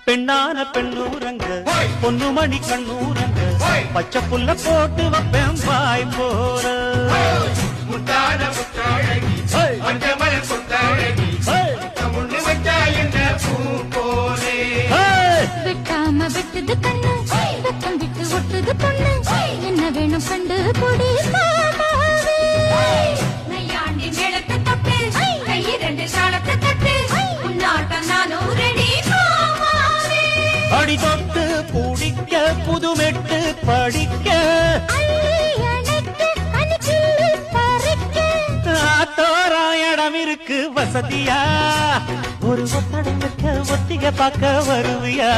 பெண்ணான பெண்ணூரங்க பொன்னுமணி கண்ணூரங்க பச்சை புல்ல போட்டு வைப்பேன் பாய் போற முத்தான முத்தாழகி மஞ்சமல கொத்தாழகி முன்னு வச்சா என்ன பூ போலே வெட்டாம வெட்டுது கண்ணு வெட்டம் விட்டு ஒட்டுது பொண்ணு என்ன வேணும் கண்டு கொடி மாமாவே நையாண்டி மேளத்தை தட்டு கை ரெண்டு சாலத்தை தட்டு உன்னாட்டம் நானும் ரெடி மாமாவே அடி தொட்டு பூடிக்க புதுமெட்டு படிக்க தோராயிடம் இருக்கு வசதியா ஒரு ஒத்தடம் வைக்க ஒத்திக பார்க்க வருவியா